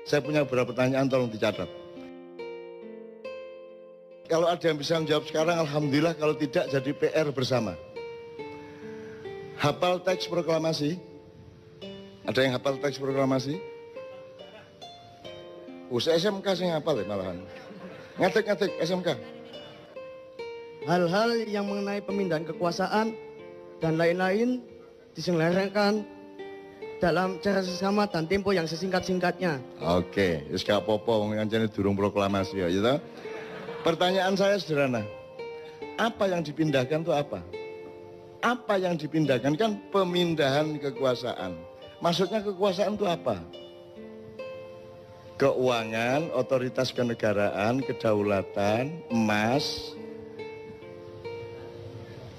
Saya punya beberapa pertanyaan, tolong dicatat. Kalau ada yang bisa menjawab sekarang, alhamdulillah. Kalau tidak, jadi PR bersama. Hafal teks proklamasi? Ada yang hafal teks proklamasi? Saya SMK sih hafal ya malahan. Ngetik SMK. Hal-hal yang mengenai pemindahan kekuasaan dan lain-lain diselenggarakan dalam cara sesama dan tempo yang sesingkat-singkatnya. Oke, wis gak apa-apa wong kancane durung proklamasi ya, gitu. Pertanyaan saya sederhana. Apa yang dipindahkan itu apa? Apa yang dipindahkan kan pemindahan kekuasaan. Maksudnya kekuasaan itu apa? Keuangan, otoritas kenegaraan, kedaulatan, emas.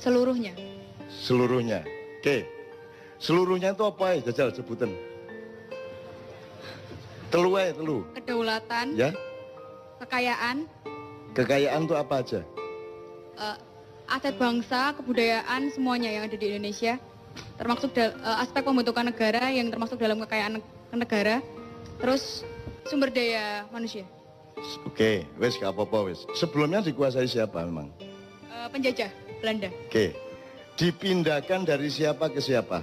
Seluruhnya. Seluruhnya. Oke. Seluruhnya itu apa ya? Jajal sebutan. Telu ae, telu. Kedaulatan. Ya. Kekayaan. Kekayaan itu apa aja? Aset bangsa, kebudayaan, semuanya yang ada di Indonesia. Termasuk aspek pembentukan negara yang termasuk dalam kekayaan negara. Terus sumber daya manusia. Oke, wes gak apa-apa wes. Sebelumnya dikuasai siapa memang? Penjajah Belanda. Oke. Dipindahkan dari siapa ke siapa?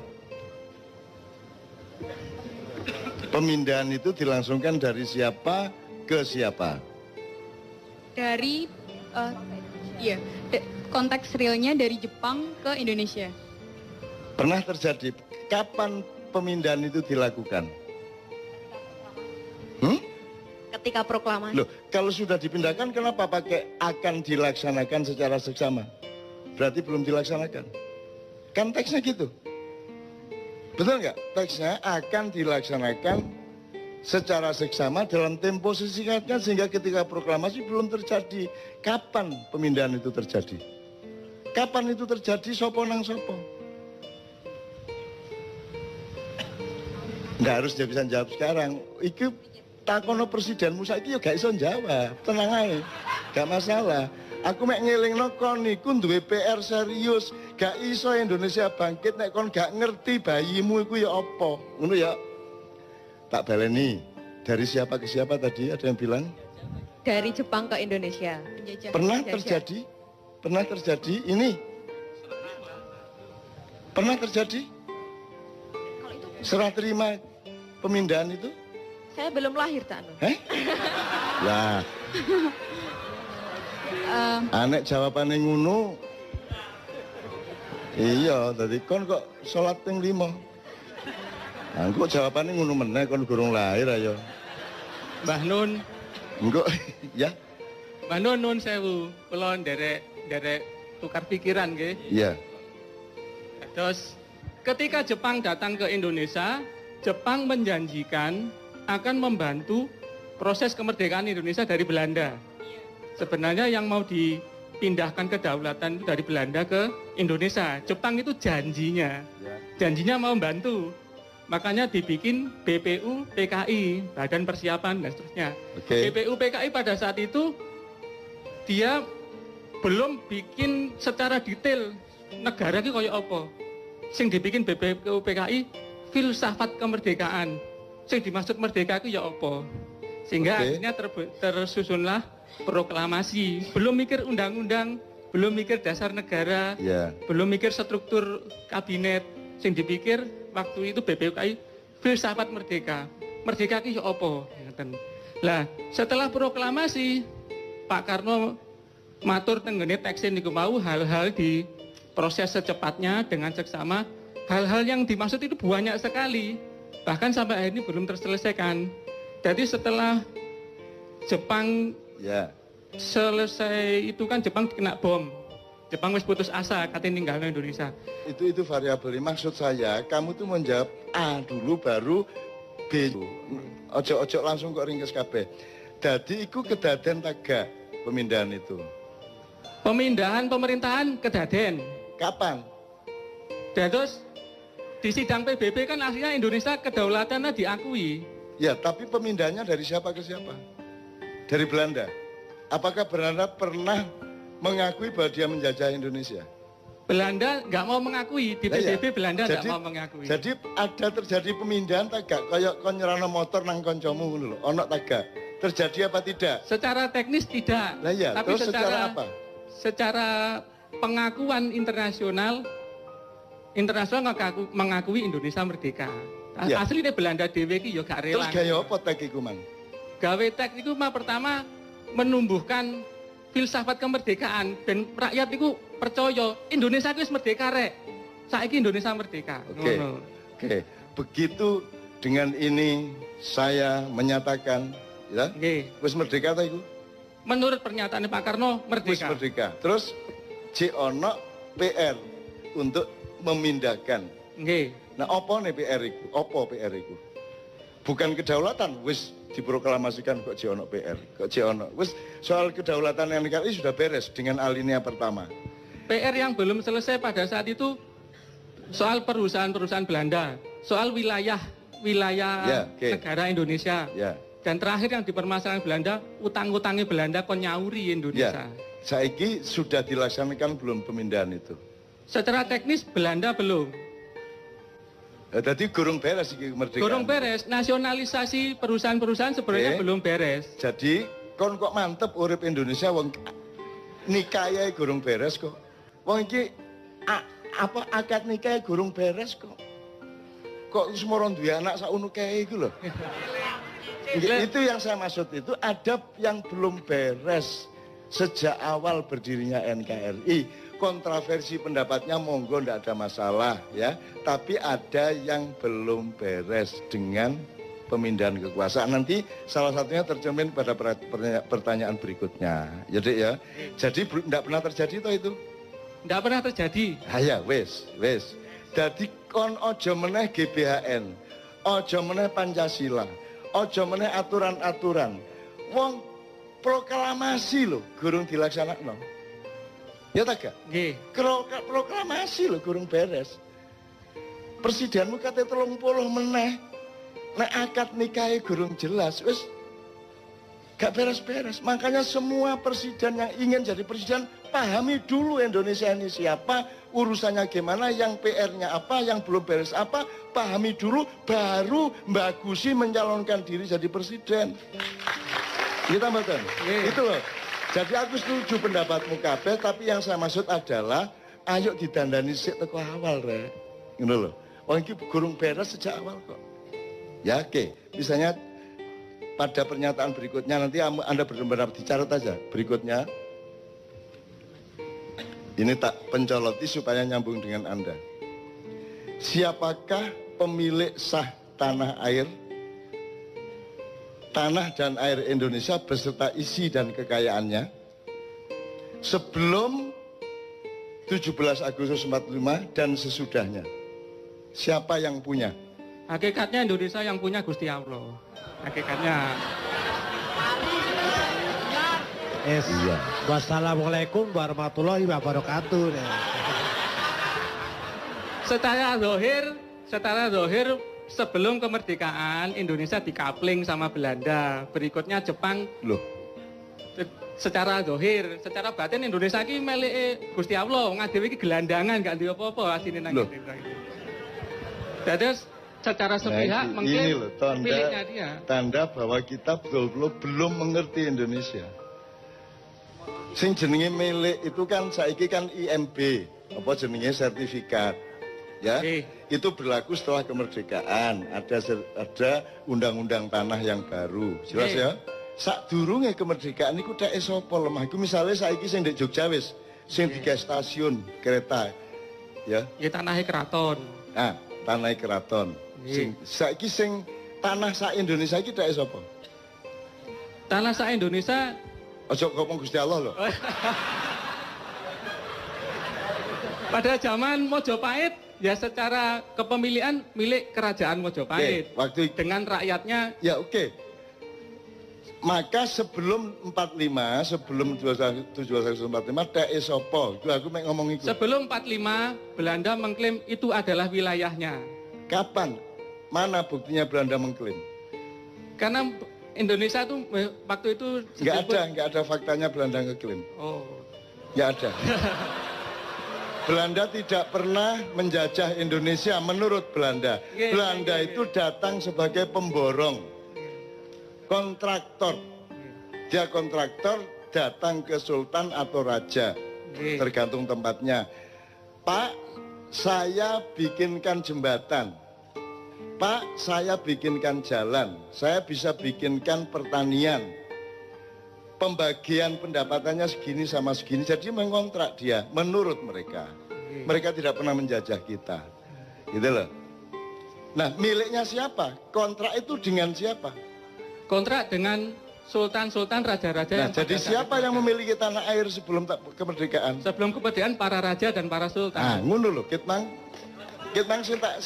Pemindahan itu dilangsungkan dari siapa ke siapa? Dari konteks realnya dari Jepang ke Indonesia. Pernah terjadi. Kapan pemindahan itu dilakukan? Ketika proklamasi. Loh, kalau sudah dipindahkan kenapa pakai akan dilaksanakan secara seksama? Berarti belum dilaksanakan. Kan teksnya gitu. Betul nggak? Teksnya akan dilaksanakan secara seksama dalam tempo sesingkatnya sehingga ketika proklamasi belum terjadi. Kapan pemindahan itu terjadi? Kapan itu terjadi? Sopo nang sopo? Nggak harus dia bisa jawab sekarang. Itu takono presidenmu saiki yo gak iso jawab. Tenang aja. Gak masalah. Aku mek ngelingno kon niku duwe PR serius. Gak iso Indonesia bangkit nek kon gak ngerti bayimu iku ya apa. Ngono ya. Tak baleni. Dari siapa ke siapa tadi ada yang bilang? Dari Jepang ke Indonesia. Pernah terjadi? Pernah terjadi ini? Pernah terjadi? Serah terima pemindahan itu? Saya belum lahir, Cak Nur. Lah. Anek jawabannya ngono. Iya, tadi kon kok sholat ping 5. Nah, kok jawabannya ngono meneh kon gurung lahir ayo. Mbah Nun. Engko ya. Mbah Nun nun sewu. Kula nderek tukar pikiran nggih. Iya. Terus ketika Jepang datang ke Indonesia, Jepang menjanjikan akan membantu proses kemerdekaan Indonesia dari Belanda. Sebenarnya yang mau dipindahkan kedaulatan itu dari Belanda ke Indonesia. Jepang itu janjinya mau membantu. Makanya dibikin BPU PKI, Badan Persiapan dan seterusnya. Okay. BPU PKI pada saat itu dia belum bikin secara detail negara ki koyo apa. Sing dibikin BPU PKI filsafat kemerdekaan. Sing dimaksud merdeka itu ya apa? Sehingga akhirnya tersusunlah proklamasi. Belum mikir undang-undang, belum mikir dasar negara, belum mikir struktur kabinet. Sing dipikir waktu itu BPUKI filsafat merdeka. Merdeka itu ya apa? Lah, setelah proklamasi Pak Karno matur tenggene teksin niku mau hal-hal di proses secepatnya dengan seksama. Hal-hal yang dimaksud itu banyak sekali. Bahkan sampai hari ini belum terselesaikan. Jadi setelah Jepang selesai itu kan Jepang kena bom. Jepang wis putus asa katanya ninggalin Indonesia. Itu variabel. Maksud saya kamu tuh menjawab A dulu baru B. Ojo langsung kok ringkes kabeh. Jadi iku kedaden taga pemindahan itu. Pemindahan pemerintahan kedaden. Kapan? Terus di sidang PBB kan aslinya Indonesia kedaulatannya diakui. Ya, tapi pemindahannya dari siapa ke siapa? Dari Belanda. Apakah Belanda pernah mengakui bahwa dia menjajah Indonesia? Belanda nggak mau mengakui, di Lah iya. PBB Belanda nggak Jadi- mau mengakui. Jadi ada terjadi pemindahan tak gak? Kayak kon nyerano motor nang koncomu ngono lho. Ono tak gak? Terjadi apa tidak? Secara teknis tidak, Lah iya, tapi terus secara apa? secara pengakuan internasional mengakui Indonesia merdeka. Ya. Aslinya Belanda dhewe iki ya gak Terus rela. gaya apa tek iku, Man? Gawe tek niku pertama menumbuhkan filsafat kemerdekaan dan rakyat itu percaya Indonesia itu wis merdeka rek. Saiki Indonesia merdeka. Oke. Ngono. Oke, begitu dengan ini saya menyatakan ya, Nggih. wis merdeka ta iku? Menurut pernyataan Pak Karno Wis merdeka. merdeka. Terus ono PR untuk memindahkan. Nggih. Nah, apa nih PR iku? Apa PR iku? Bukan kedaulatan, wis diproklamasikan kok ono PR, kok ono. Wis soal kedaulatan NKRI sudah beres dengan alinea pertama. PR yang belum selesai pada saat itu soal perusahaan-perusahaan Belanda, soal wilayah Ya, oke. negara Indonesia. Ya, Dan terakhir yang dipermasalahkan Belanda, utang-utangnya Belanda kon nyauri Indonesia. ya. Saiki sudah dilaksanakan belum pemindahan itu? Secara teknis Belanda belum. Jadi gurung beres iki kemerdekaan. Gorong beres, nasionalisasi perusahaan-perusahaan sebenarnya Oke. belum beres. Jadi kon kok mantep urip Indonesia wong nikahe gurung beres kok. Wong iki apa akad nikahe gurung beres kok. Kok semoro duwe anak sauno kae iku lho. Nggih, itu yang saya maksud itu ada yang belum beres sejak awal berdirinya NKRI. Kontroversi pendapatnya monggo ndak ada masalah ya, tapi ada yang belum beres dengan pemindahan kekuasaan. Nanti salah satunya tercermin pada pertanyaan berikutnya. Jadi ya, jadi ndak pernah terjadi toh itu. Tidak pernah terjadi. Haya wis. Jadi kon ojo meneh GBHN, ojo meneh Pancasila, ojo meneh aturan-aturan. Wong proklamasi lho gurung dilaksanakno. Ya tak gak? Nggih. Proklamasi lho gurung beres. Presidenmu kate 30 meneh. Nek akad nikahe gurung jelas, wis gak beres-beres. Makanya semua presiden yang ingin jadi presiden pahami dulu Indonesia ini siapa, urusannya gimana, yang PR-nya apa, yang belum beres apa, pahami dulu, baru bagusi mencalonkan diri jadi presiden. Kita betul. Itu loh. Jadi aku setuju pendapatmu kabeh, tapi yang saya maksud adalah ayo didandani sik teko awal rek. Ngono lho. Wong iki gurung beres sejak awal kok. Ya oke. Misalnya pada pernyataan berikutnya nanti Anda benar-benar dicatat aja berikutnya. Ini tak pencoloti supaya nyambung dengan Anda. Siapakah pemilik sah tanah air? Tanah dan air Indonesia beserta isi dan kekayaannya sebelum 17 Agustus 45 dan sesudahnya. Siapa yang punya? Hakikatnya Indonesia yang punya Gusti Allah. Hakikatnya. Iya. Wassalamualaikum warahmatullahi wabarakatuh. Secara zahir sebelum kemerdekaan Indonesia dikapling sama Belanda. Berikutnya Jepang. Loh, Secara zahir, secara batin Indonesia ini milik Gusti Allah. Wong dhewe iki gelandangan gak duwe apa-apa asine nang Loh. Indonesia iki. Terus secara sepihak ini mengklaim loh miliknya dia. tanda bahwa kita betul-betul belum mengerti Indonesia. Sing jenenge milik itu kan saiki kan IMB, apa jenenge sertifikat. Ya, itu berlaku setelah kemerdekaan. Ada undang-undang tanah yang baru. Jelas ya? Sadurunge kemerdekaan iku tek sapa lemah. Iku misale saiki sing ndek Jogja wis sing digawe stasiun kereta. Ya. Ya tanahnya keraton. Nah, tanah keraton. Saiki sing tanah sak Indonesia iki tek sapa? Tanah sak Indonesia. Ojo ngomong Gusti Allah loh. Pada zaman Mojopahit ya secara kepemilikan milik kerajaan Mojopahit. Waktu dengan rakyatnya. Ya oke. Maka sebelum 45, sebelum 1745 tek sapa? Itu aku mek ngomong iku. Sebelum 45 Belanda mengklaim itu adalah wilayahnya. Kapan? Mana buktinya Belanda mengklaim? Karena Indonesia itu waktu itu Nggak ada faktanya Belanda ngeklaim. Oh. Nggak ada. Belanda tidak pernah menjajah Indonesia menurut Belanda. Nggih, Belanda nggih, itu datang sebagai pemborong, kontraktor. Dia kontraktor datang ke sultan atau raja, Nggih. tergantung tempatnya. Pak, saya bikinkan jembatan. Pak, saya bikinkan jalan. Saya bisa bikinkan pertanian. Pembagian pendapatannya segini sama segini. Jadi mengontrak dia menurut mereka. Mereka tidak pernah menjajah kita. Gitu loh. Nah, miliknya siapa? Kontrak itu dengan siapa? Kontrak dengan sultan-sultan, raja-raja. Nah, yang jadi pada saat siapa itu yang ada. memiliki tanah air sebelum kemerdekaan? Sebelum kemerdekaan para raja dan para Ah, sultan. ngono lho, kitmang sintak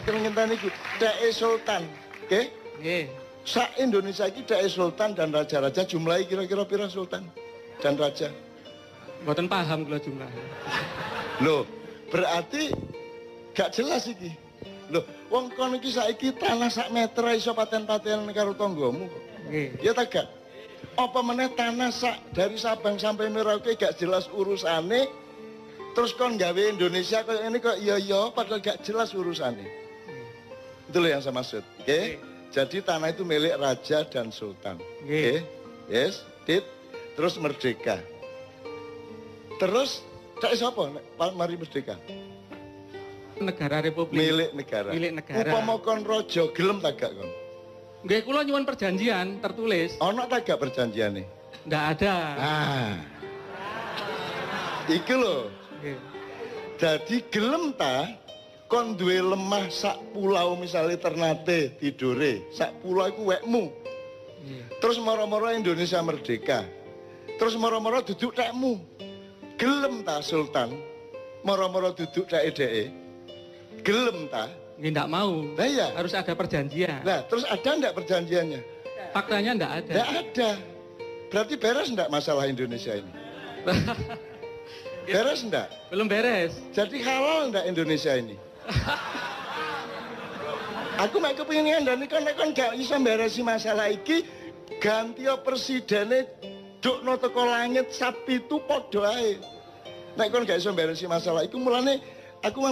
ngenteni iku dae sultan. Oke? Nggih. Sak Indonesia iki dae sultan dan raja-raja, jumlahnya kira-kira pira sultan dan raja? Mboten paham kula jumlahnya. Loh, berarti gak jelas iki. Loh, wong kon iki saiki tanah sak meter iso paten-paten karo tanggamu kok. Nggih. Ya tak gak? Apa meneh tanah sak dari Sabang sampai Merauke gak jelas urusane, terus kon gawe Indonesia kayak ini kok iya padahal gak jelas urusane. Itu loh yang saya maksud. Oke? Jadi tanah itu milik raja dan sultan. Oke? Yes, dit. Terus merdeka. Terus tak siapa mari merdeka? Negara Republik. Milik negara. Milik negara. Upama kon raja gelem tak gak kon? Nggih, kula nyuwun perjanjian tertulis. Ono tak gak perjanjiane? Ndak ada. Ah. Iki lho. Nggih. Jadi gelem ta kon duwe lemah sak pulau misalnya Ternate tidure, sak pulau iku wekmu. Terus moro-moro Indonesia merdeka. Terus moro-moro duduk tekmu. Gelem ta sultan? Moro-moro duduk dhek-dheke. Gelem ta? Nggih, ndak mau. Lah iya. Harus ada perjanjian. Nah, terus ada ndak perjanjiannya? Faktanya ndak ada. Ndak ada. Berarti beres ndak masalah Indonesia ini? Beres ndak? Belum beres. Jadi halal ndak Indonesia ini? Aku mek kepengin ngandani kon gak iso mberesi masalah iki, ganti presidene dukno teko langit sapi itu padha ae. Nek kon gak iso mberesi masalah iku mulane aku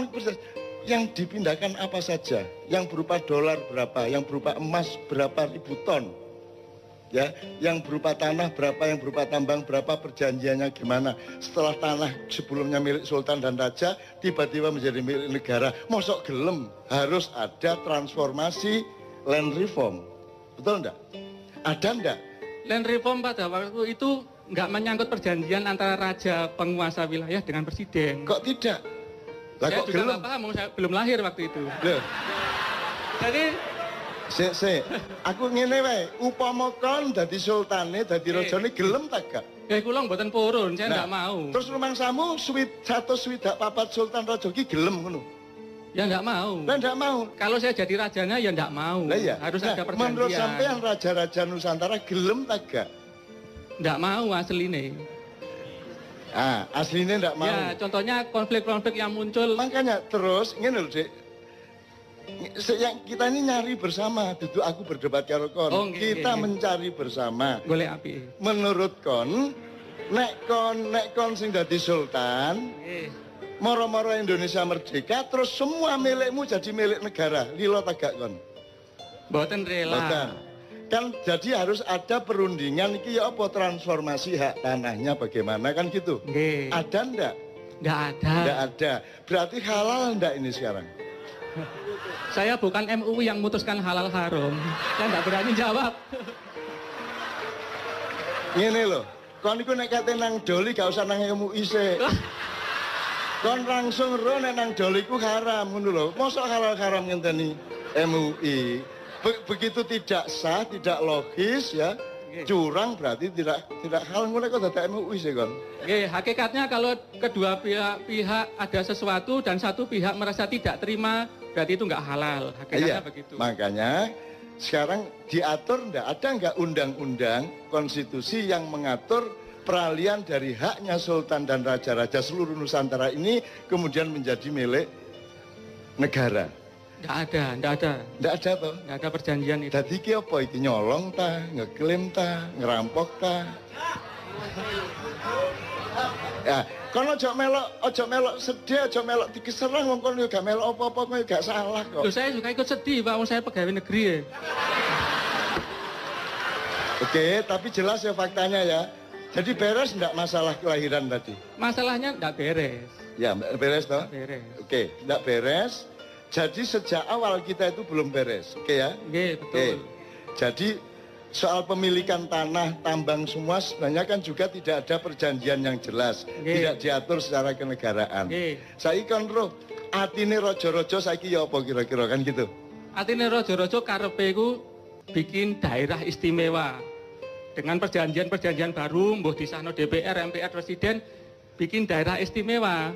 yang dipindahkan apa saja, yang berupa dolar berapa, yang berupa emas berapa ribu ton. Ya, yang berupa tanah berapa, yang berupa tambang berapa, perjanjiannya gimana. Setelah tanah sebelumnya milik sultan dan raja tiba-tiba menjadi milik negara, mosok gelem harus ada transformasi land reform. Betul enggak? Ada enggak? Land reform pada waktu itu nggak menyangkut perjanjian antara raja penguasa wilayah dengan presiden. Kok tidak? Lah Saya kok juga gelem? nggak paham, saya belum lahir waktu itu. Loh, Jadi aku ngene wae, upama kon dadi sultane, dadi rajane gelem tak gak? kula mboten purun, saya Nah, nggak mau. Terus rumangsamu 124 sultan raja ki gelem ngono. Ya nggak mau. Lah ndak mau. Kalau saya jadi rajanya ya nggak mau. Lah iya. Harus Nah, ada perjanjian. menurut sampean raja-raja Nusantara gelem tak gak? Nggak mau asli nih. Ah, aslinya ndak mau. Ya, contohnya konflik-konflik yang muncul. Makanya terus ngene lho, Dik. Yang kita ini nyari bersama, duduk aku berdebat karo kon. Oh, nggih, Kita nggih. mencari bersama. Golek api. Menurut kon, nek kon sing dadi sultan, moro-moro Indonesia merdeka, terus semua milikmu jadi milik negara. Lilo tagak kon. Mboten rela. Boten. Kan jadi harus ada perundingan iki ya apa transformasi hak tanahnya bagaimana kan gitu. Nggih. Ada ndak? Nggak ada. Ndak ada. Berarti halal ndak ini sekarang? Saya bukan MUI yang memutuskan halal haram. Saya nggak berani jawab. Ngene lho, kon iku nek kate nang doli gak usah nang MUI sik. Kon langsung ro nek nang doli ku haram ngono lho. Mosok halal-haram ngenteni MUI. Begitu tidak sah, tidak logis ya. Curang berarti tidak halal ngono kok dadak MUI sik kon. Nggih, hakikatnya kalau kedua pihak ada sesuatu dan satu pihak merasa tidak terima, berarti itu nggak halal. Hakikatnya begitu. Makanya sekarang diatur ada nggak undang-undang konstitusi yang mengatur peralihan dari haknya sultan dan raja-raja seluruh Nusantara ini kemudian menjadi milik negara? Nggak ada. Nggak ada toh? Nggak ada perjanjian itu. Dadi iki apa iki nyolong ta, ngeklaim ta, ngerampok ta? Ya, Kono ojo melok sedih, ojo melok dikeserang wong kono yo gak melok apa-apa kowe gak salah kok. Loh, saya juga ikut sedih Pak, wong saya pegawai negeri ya. Oke, tapi jelas ya faktanya ya. Jadi beres enggak masalah kelahiran tadi? Masalahnya enggak beres. Ya, beres toh? Beres. Oke, enggak beres. Jadi sejak awal kita itu belum beres. Oke ya? Oke, betul. Oke. Jadi soal pemilikan tanah, tambang semua sebenarnya kan juga tidak ada perjanjian yang jelas. Tidak diatur secara kenegaraan. Saya kan roh, atine rojo-rojo saiki ya apa kira-kira kan gitu? Atine rojo-rojo karepe iku bikin daerah istimewa. Dengan perjanjian-perjanjian baru, mbuh disahno DPR, MPR, Presiden, bikin daerah istimewa.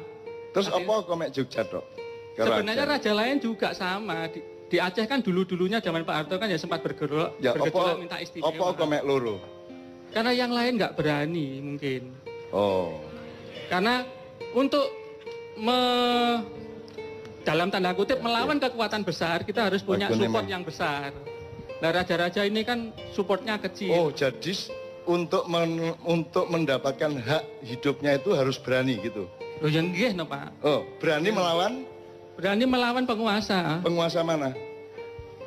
Terus apa kok mek Jogja tok? Sebenarnya raja lain juga sama. Di Aceh kan dulu-dulunya zaman Pak Harto kan ya sempat bergejolak minta istimewa. Apa kok mek loro? Karena yang lain nggak berani mungkin. Oh. Karena untuk dalam tanda kutip melawan kekuatan besar, kita harus punya support yang besar. Nah, raja-raja ini kan supportnya kecil. Oh, jadi untuk mendapatkan hak hidupnya itu harus berani gitu. Loh, yang nggih no, Pak. Oh, berani melawan? Berani melawan penguasa. Penguasa mana?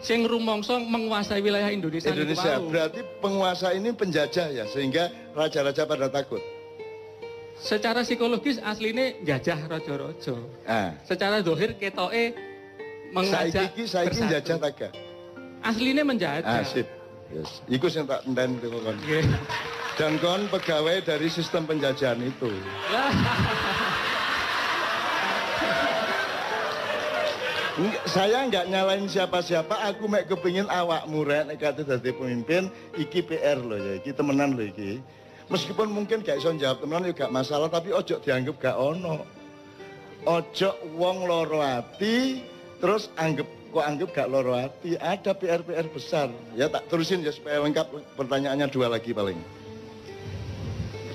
Sing rumangsa menguasai wilayah Indonesia. Indonesia. Berarti penguasa ini penjajah ya, sehingga raja-raja pada takut. Secara psikologis aslinya jajah rojo-rojo. Secara dohir ketoke mengajak saiki jajah taga. Aslinya menjajah. Sip. Yes. Iku sing tak enten itu kon. Dan kon pegawai dari sistem penjajahan itu. Saya nggak nyalain siapa-siapa, aku mek kepingin awakmu rek nek kate dadi pemimpin, iki PR loh ya, iki temenan loh iki. Meskipun mungkin gak iso jawab temenan ya gak masalah, tapi ojo dianggap gak ono. Ojo wong loro ati terus anggap gak loro hati. Ada PR-PR besar. Ya tak terusin ya supaya lengkap, pertanyaannya 2 lagi paling.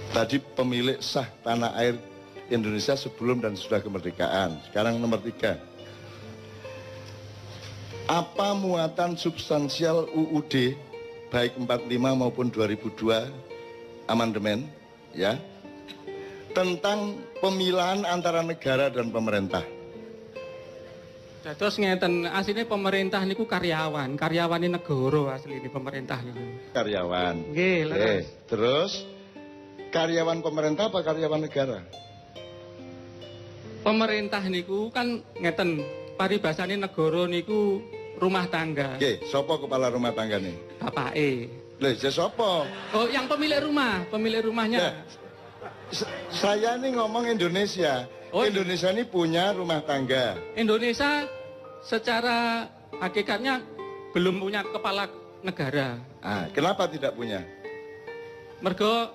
Tadi pemilik sah tanah air Indonesia sebelum dan sudah kemerdekaan. Sekarang nomor 3. Apa muatan substansial UUD baik 45 maupun 2002 amandemen ya tentang pemilahan antara negara dan pemerintah? Terus ngeten, aslinya pemerintah niku karyawan ini negara aslinya pemerintah niku. Karyawan. Nggih, terus karyawan pemerintah apa karyawan negara? Pemerintah niku kan ngeten, paribasane negara niku rumah tangga. Nggih, sapa kepala rumah tangga nih? Bapake. Lha sapa? Oh, yang pemilik rumahnya. Ya. Saya nih ngomong Indonesia. Oh, Indonesia ini punya rumah tangga. Indonesia secara hakikatnya belum punya kepala negara. Kenapa tidak punya? Mergo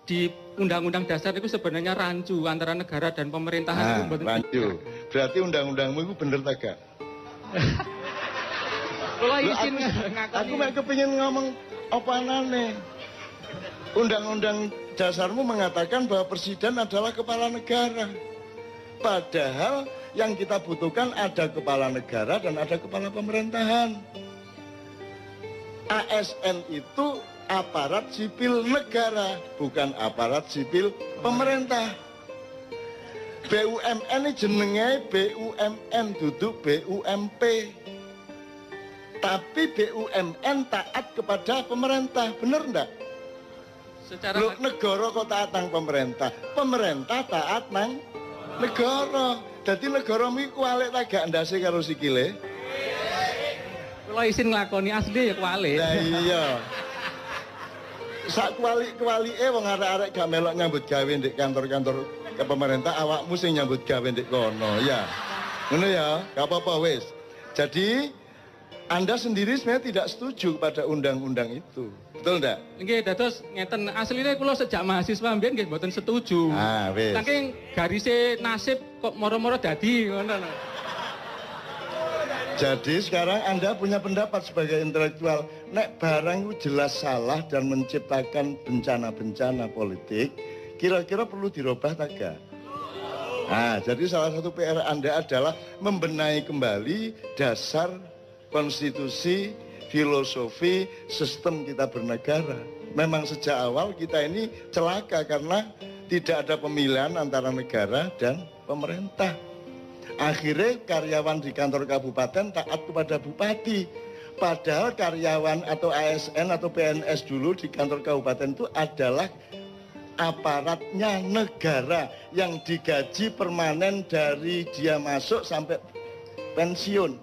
di Undang-Undang Dasar itu sebenarnya rancu antara negara dan pemerintahan. Rancu. Berarti undang-undangmu itu bener tak gak? Kalau izin ngakoni. Aku mek kepengin ngomong apa anane. Undang-undang dasarmu mengatakan bahwa presiden adalah kepala negara. Padahal yang kita butuhkan ada kepala negara dan ada kepala pemerintahan. ASN itu aparat sipil negara, bukan aparat sipil pemerintah. BUMN ini jenenge BUMN, duduk BUMP. Tapi BUMN taat kepada pemerintah, bener enggak? Secara negara kok taat nang pemerintah, pemerintah taat nang negara. Jadi negara ini kualik tak gak ndase karo sikile? Kalau izin ngelakoni asli ya kualik. Nah iya. Sak kualik-kualike wong arek-arek gak melok nyambut gawe di kantor-kantor ke pemerintah, awakmu sing nyambut gawe di kono ya. Ngono ya, gak apa-apa wis. Jadi Anda sendiri sebenarnya tidak setuju pada undang-undang itu. Betul enggak? Nggih, dados ngeten asline kula sejak mahasiswa mbiyen nggih mboten setuju. Wis. Saking garise nasib kok moro-moro dadi ngono. Jadi sekarang Anda punya pendapat sebagai intelektual, nek barang itu jelas salah dan menciptakan bencana-bencana politik, kira-kira perlu dirubah tak gak? Jadi salah satu PR Anda adalah membenahi kembali dasar konstitusi, filosofi, sistem kita bernegara. Memang sejak awal kita ini celaka karena Tidak ada pemilihan antara negara dan pemerintah. Akhirnya karyawan di kantor kabupaten taat kepada bupati. Padahal karyawan atau ASN atau PNS dulu di kantor kabupaten itu adalah aparatnya negara yang digaji permanen dari dia masuk sampai pensiun.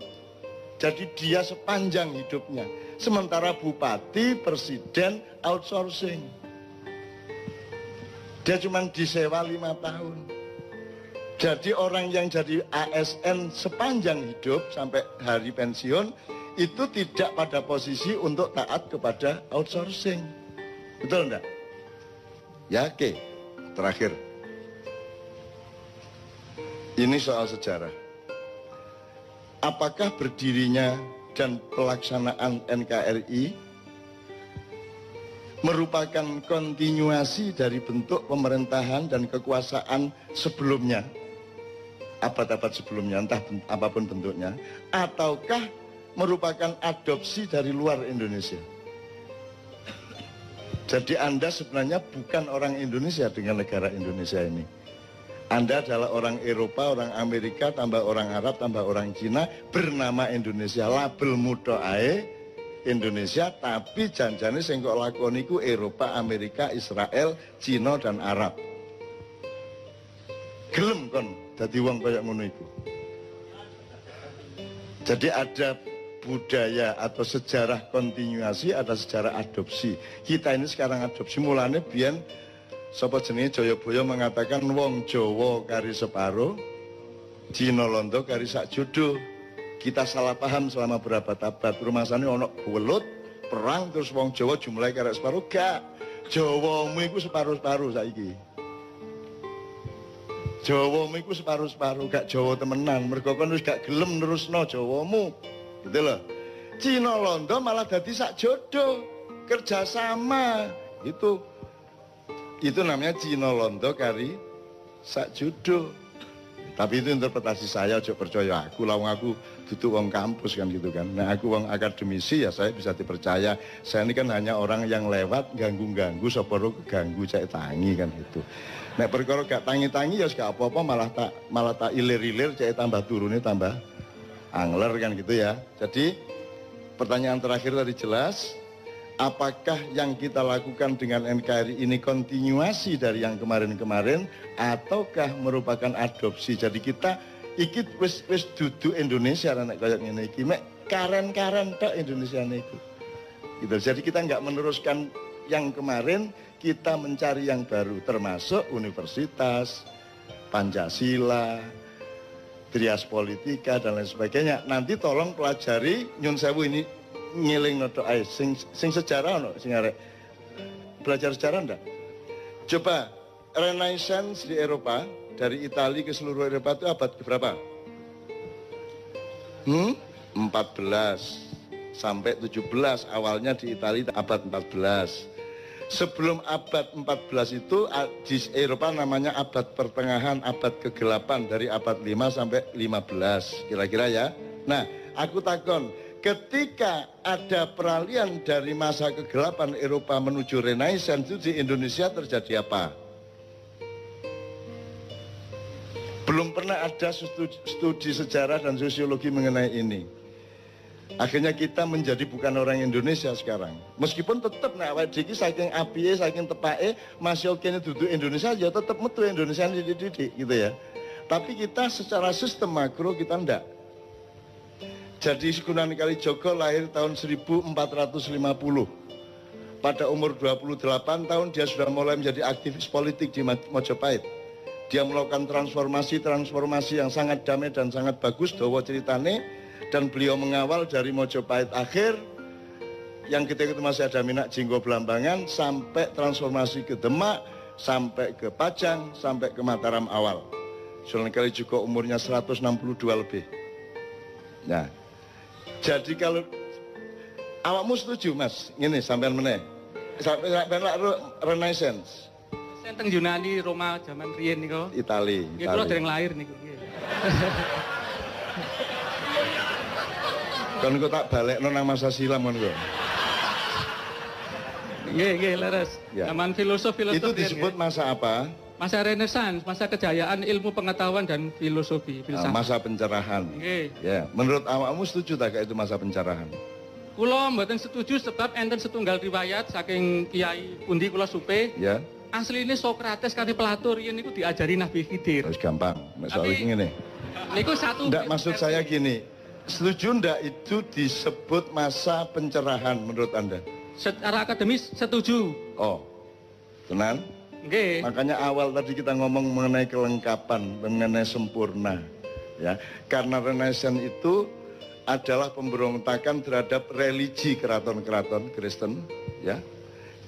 Jadi dia sepanjang hidupnya. Sementara bupati, presiden outsourcing. Dia cuma disewa 5 tahun. Jadi orang yang jadi ASN sepanjang hidup sampai hari pensiun itu tidak pada posisi untuk taat kepada outsourcing. Betul enggak? Ya oke. Terakhir. Ini soal sejarah. Apakah berdirinya dan pelaksanaan NKRI merupakan kontinuasi dari bentuk pemerintahan dan kekuasaan sebelumnya, abad-abad sebelumnya, entah apapun bentuknya, ataukah merupakan adopsi dari luar Indonesia? Jadi Anda sebenarnya bukan orang Indonesia dengan negara Indonesia ini. Anda adalah orang Eropa, orang Amerika, tambah orang Arab, tambah orang Cina, bernama Indonesia, label mudoae Indonesia, tapi janjane sing kok lakoni ku Eropa, Amerika, Israel, Cina dan Arab. Gelem kon dadi wong kaya ngono iku. Jadi ada budaya atau sejarah kontinuasi, ada sejarah adopsi. Kita ini sekarang adopsi, mulane biyen sapa jenenge Jayabaya mengatakan wong Jawa kari separo, Cina Londo kari sak jodoh. Kita salah paham selama berabad-abad. Rumasane ono welut, perang terus wong Jawa jumlahe kari separo, gak. Jawamu iku separo-separo saiki. Jawamu iku separo-separo, gak Jawa temenan. Mergo kon wis gak gelem nerusno Jawamu. Gitu loh. Cina Londo malah dadi sak jodoh, kerjasama. Itu namanya Cina Londo kari sak jodoh. Tapi itu interpretasi saya, ojo percaya aku. Lawang aku duduk wong kampus kan gitu kan. Nah aku wong akademisi ya saya bisa dipercaya. Saya ini kan hanya orang yang lewat ganggu-ganggu, soporo keganggu cek tangi kan gitu. Nek perkara gak tangi-tangi ya gak apa-apa, malah tak ilir-ilir cek tambah turunnya tambah angler kan gitu ya. Jadi pertanyaan terakhir tadi jelas. Apakah yang kita lakukan dengan NKRI ini kontinuasi dari yang kemarin-kemarin ataukah merupakan adopsi? Jadi kita ikut wis duduk Indonesia nek kayak ngene iki mek karen-karen tok Indonesia niku. Gitu. Jadi kita nggak meneruskan yang kemarin, kita mencari yang baru termasuk universitas, Pancasila, trias politika dan lain sebagainya. Nanti tolong pelajari nyun sewu ini ngiling noto ae sing sejarah ono sing arek belajar sejarah ndak? Coba Renaissance di Eropa dari Italia ke seluruh Eropa itu abad berapa? 14 sampai 17 awalnya di Italia abad 14. Sebelum abad 14 itu di Eropa namanya abad pertengahan, abad ke-8 dari abad 5 sampai 15 kira-kira ya. Nah, aku takon ketika ada peralihan dari masa kegelapan Eropa menuju Renaissance itu di Indonesia terjadi apa? Belum pernah ada studi sejarah dan sosiologi mengenai ini. Akhirnya kita menjadi bukan orang Indonesia sekarang. Meskipun tetap nek awake dhewe saking apike, saking tepake masih kene duduk Indonesia ya tetap metu Indonesia dididik gitu ya. Tapi kita secara sistem makro kita ndak. Jadi Sunan Kalijaga lahir tahun 1450. Pada umur 28 tahun dia sudah mulai menjadi aktivis politik di Mojopahit. Dia melakukan transformasi yang sangat damai dan sangat bagus, dawa ceritane, dan beliau mengawal dari Mojopahit akhir yang kita itu masih ada Minak Jinggo Belambangan sampai transformasi ke Demak, sampai ke Pajang, sampai ke Mataram awal. Sunan Kalijaga umurnya 162 lebih. Nah, jadi kalau awakmu setuju Mas, ini sampean meneh. Sampai Renaissance. Saya teng Yunani, Roma zaman riyen niku. Itali. Nggih kula dereng lahir niku. Kan kok tak balekno nang masa silam kon kok. Nggih, leres. Ya. Zaman filosof. Itu disebut masa apa? Masa Renaissance, masa kejayaan ilmu pengetahuan dan filosofi, filsafat. Masa pencerahan. Nggih. Ya, menurut awakmu setuju tak itu masa pencerahan? Kula mboten setuju sebab enten setunggal riwayat saking Kiai pundi kula supe. Ya. Asline Sokrates kali Plato riyen niku diajari Nabi Khidir. Terus gampang. Soal iki ngene. Niku satu. Ndak, maksud saya gini. Setuju ndak itu disebut masa pencerahan menurut Anda? Secara akademis setuju. Oh. Tenan? Nggih. Makanya awal tadi kita ngomong mengenai kelengkapan, mengenai sempurna. Ya. Karena Renaissance itu adalah pemberontakan terhadap religi keraton-keraton Kristen, ya.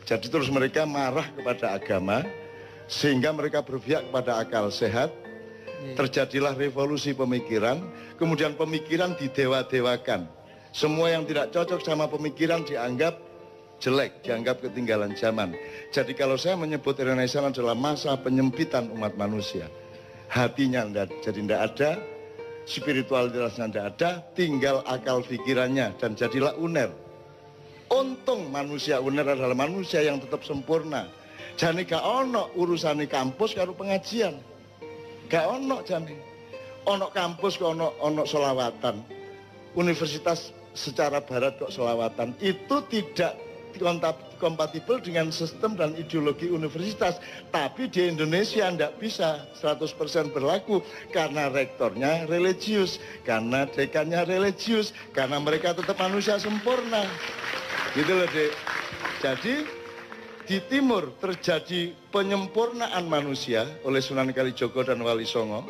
Jadi terus mereka marah kepada agama sehingga mereka berpihak kepada akal sehat. Terjadilah revolusi pemikiran, kemudian pemikiran didewa-dewakan. Semua yang tidak cocok sama pemikiran dianggap jelek, dianggap ketinggalan zaman. Jadi kalau saya menyebut Renaissance adalah masa penyempitan umat manusia. Hatinya jadi tidak ada, spiritualitasnya tidak ada, tinggal akal pikirannya dan jadilah uner. Untung manusia uner adalah manusia yang tetap sempurna. Jane gak ono urusane kampus karo pengajian. Gak ono jane. Ono kampus kok ono selawatan. Universitas secara barat kok selawatan. Itu tidak kompatibel dengan sistem dan ideologi universitas. Tapi di Indonesia tidak bisa 100% berlaku karena rektornya religius, karena dekannya religius, karena mereka tetap manusia sempurna. Gitu loh, Dek. Jadi di timur terjadi penyempurnaan manusia oleh Sunan Kalijogo dan Wali Songo.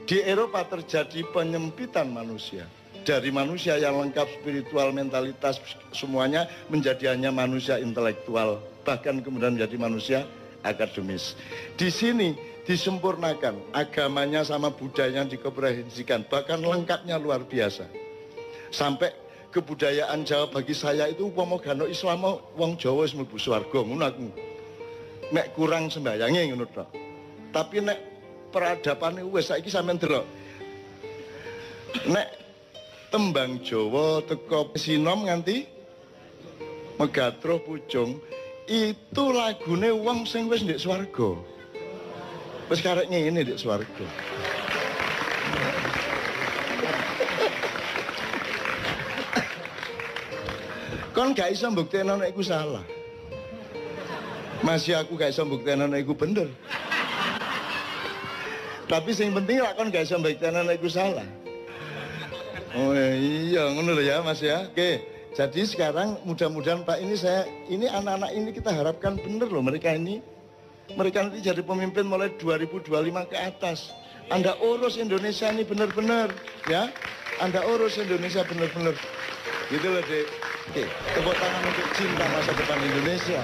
Di Eropa terjadi penyempitan manusia. Dari manusia yang lengkap spiritual, mentalitas, semuanya menjadi hanya manusia intelektual. Bahkan kemudian menjadi manusia akademis. Di sini disempurnakan, agamanya sama budayanya dikomprensikan. Bahkan lengkapnya luar biasa. Sampai kebudayaan Jawa bagi saya itu upama gano Islam wong Jawa wis mlebu swarga ngono aku. Nek kurang sembayange ngono tok. Tapi nek peradapane wis saiki sampean delok. Nek tembang Jawa teko sinom nganti Megatro Pucung itu lagune wong sing wis ndek swarga. Wis karek ngene ndek swarga. Kon gak iso mbuktekno nek iku salah. Masih aku gak iso mbuktekno nek iku bener. Tapi sing penting lak kon gak iso mbuktekno nek iku salah. Oh iya, ngono lho ya Mas ya. Oke, jadi sekarang mudah-mudahan Pak ini anak-anak ini kita harapkan bener loh mereka ini. Mereka nanti jadi pemimpin mulai 2025 ke atas. Anda urus Indonesia ini bener-bener ya. Anda urus Indonesia bener-bener. Gitu loh Dek. Oke, tepuk tangan untuk cinta masa depan Indonesia.